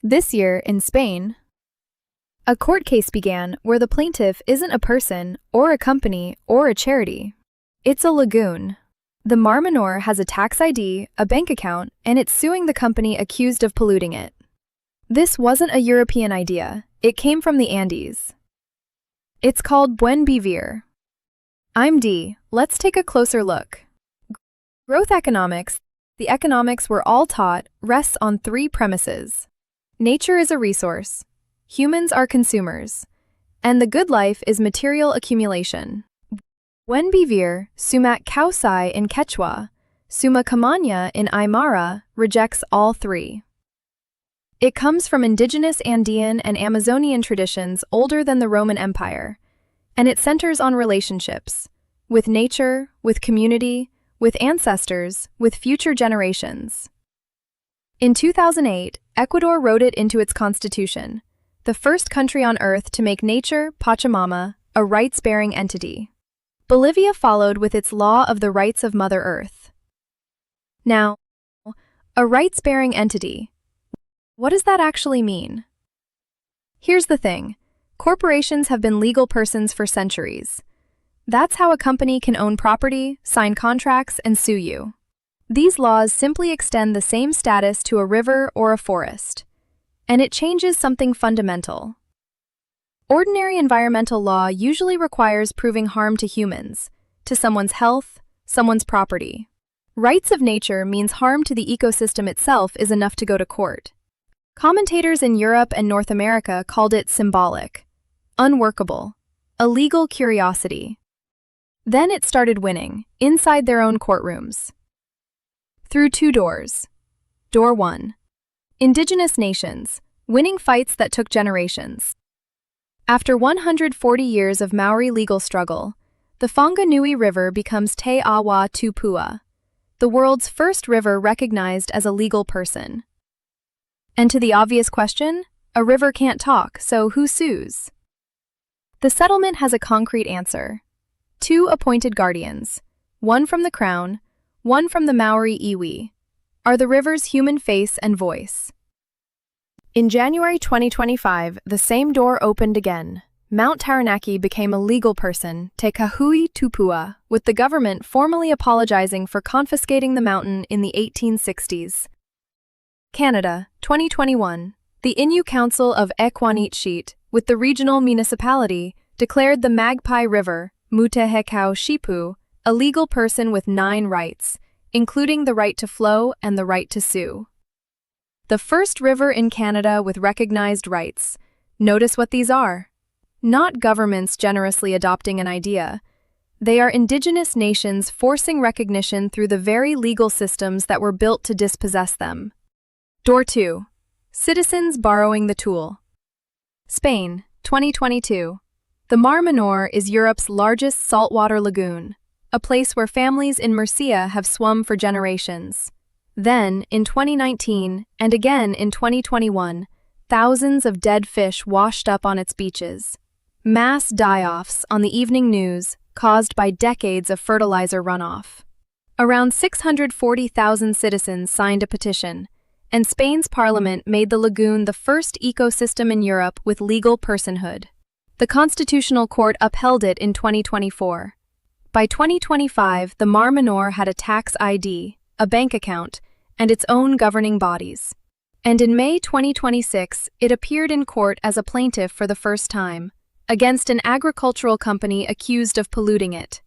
This year, in Spain, a court case began where the plaintiff isn't a person, or a company, or a charity. It's a lagoon. The Mar Menor has a tax ID, a bank account, and it's suing the company accused of polluting it. This wasn't a European idea. It came from the Andes. It's called Buen Vivir. I'm Dee. Let's take a closer look. Growth economics, the economics we're all taught, rests on three premises. Nature is a resource. Humans are consumers. And the good life is material accumulation. Buen Vivir, sumak kawsay in Quechua, suma qamaña in Aymara, rejects all three. It comes from indigenous Andean and Amazonian traditions older than the Roman Empire, and it centers on relationships, with nature, with community, with ancestors, with future generations. In 2008, Ecuador wrote it into its constitution, the first country on Earth to make nature, Pachamama, a rights-bearing entity. Bolivia followed with its Law of the Rights of Mother Earth. Now, a rights-bearing entity. What does that actually mean? Here's the thing. Corporations have been legal persons for centuries. That's how a company can own property, sign contracts, and sue you. These laws simply extend the same status to a river or a forest. And it changes something fundamental. Ordinary environmental law usually requires proving harm to humans, to someone's health, someone's property. Rights of nature means harm to the ecosystem itself is enough to go to court. Commentators in Europe and North America called it symbolic, unworkable, a legal curiosity. Then it started winning, inside their own courtrooms. Through two doors. Door 1. Indigenous nations, winning fights that took generations. After 140 years of Maori legal struggle, the Whanganui River becomes Te Awa Tupua, the world's first river recognized as a legal person. And to the obvious question, a river can't talk, so who sues? The settlement has a concrete answer. Two appointed guardians, one from the Crown, one from the Maori iwi, are the river's human face and voice. In January 2025, the same door opened again. Mount Taranaki became a legal person, Te Kahui Tupua, with the government formally apologizing for confiscating the mountain in the 1860s. Canada, 2021. The Innu Council of Equanit, with the regional municipality, declared the Magpie River, Mutehekau Shipu, a legal person with 9 rights, including the right to flow and the right to sue. The first river in Canada with recognized rights. Notice what these are. Not governments generously adopting an idea. They are indigenous nations forcing recognition through the very legal systems that were built to dispossess them. Door 2. Citizens borrowing the tool. Spain, 2022. The Mar Menor is Europe's largest saltwater lagoon, a place where families in Murcia have swum for generations. Then, in 2019, and again in 2021, thousands of dead fish washed up on its beaches. Mass die-offs on the evening news caused by decades of fertilizer runoff. Around 640,000 citizens signed a petition, and Spain's parliament made the lagoon the first ecosystem in Europe with legal personhood. The Constitutional Court upheld it in 2024. By 2025, the Mar Menor had a tax ID, a bank account, and its own governing bodies. And in May 2026, it appeared in court as a plaintiff for the first time, against an agricultural company accused of polluting it.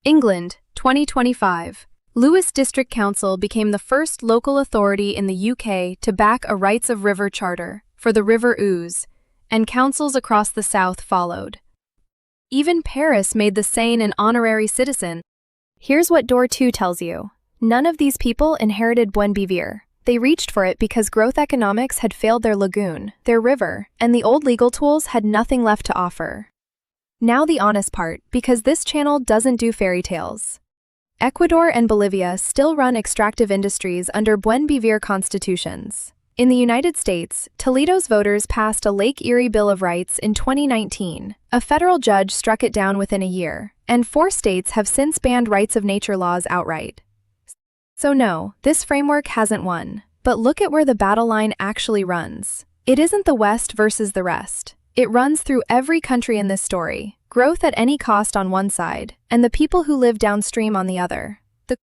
England, 2025. Lewes District Council became the first local authority in the UK to back a Rights of River charter for the River Ouse, and councils across the south followed. Even Paris made the Seine an honorary citizen. Here's what Door 2 tells you. None of these people inherited Buen Vivir. They reached for it because growth economics had failed their lagoon, their river, and the old legal tools had nothing left to offer. Now the honest part, because this channel doesn't do fairy tales. Ecuador and Bolivia still run extractive industries under Buen Vivir constitutions. In the United States, Toledo's voters passed a Lake Erie Bill of Rights in 2019. A federal judge struck it down within a year, and 4 states have since banned rights of nature laws outright. So no, this framework hasn't won. But look at where the battle line actually runs. It isn't the West versus the rest. It runs through every country in this story, growth at any cost on one side, and the people who live downstream on the other. The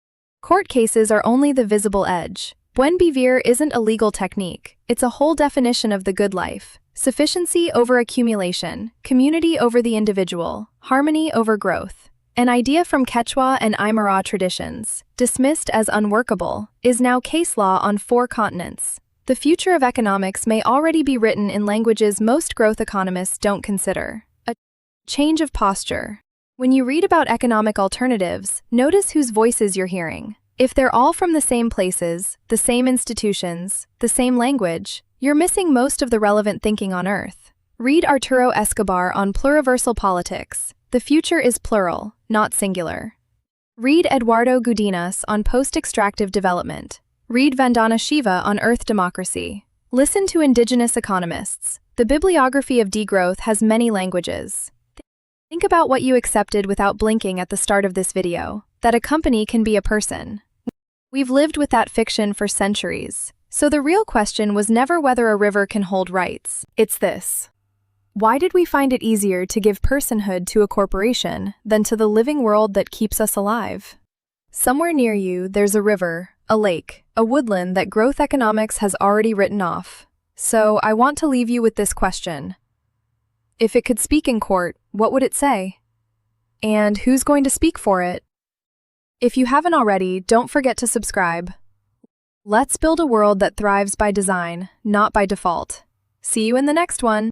court cases are only the visible edge. Buen Vivir isn't a legal technique, it's a whole definition of the good life. Sufficiency over accumulation, community over the individual, harmony over growth. An idea from Quechua and Aymara traditions, dismissed as unworkable, is now case law on 4 continents. The future of economics may already be written in languages most growth economists don't consider. A change of posture. When you read about economic alternatives, notice whose voices you're hearing. If they're all from the same places, the same institutions, the same language, you're missing most of the relevant thinking on Earth. Read Arturo Escobar on pluriversal politics. The future is plural, not singular. Read Eduardo Gudinas on post-extractive development. Read Vandana Shiva on Earth democracy. Listen to indigenous economists. The bibliography of Degrowth has many languages. Think about what you accepted without blinking at the start of this video, that a company can be a person. We've lived with that fiction for centuries. So the real question was never whether a river can hold rights. It's this. Why did we find it easier to give personhood to a corporation than to the living world that keeps us alive? Somewhere near you, there's a river, a lake, a woodland that growth economics has already written off. So I want to leave you with this question. If it could speak in court, what would it say? And who's going to speak for it? If you haven't already, don't forget to subscribe. Let's build a world that thrives by design, not by default. See you in the next one.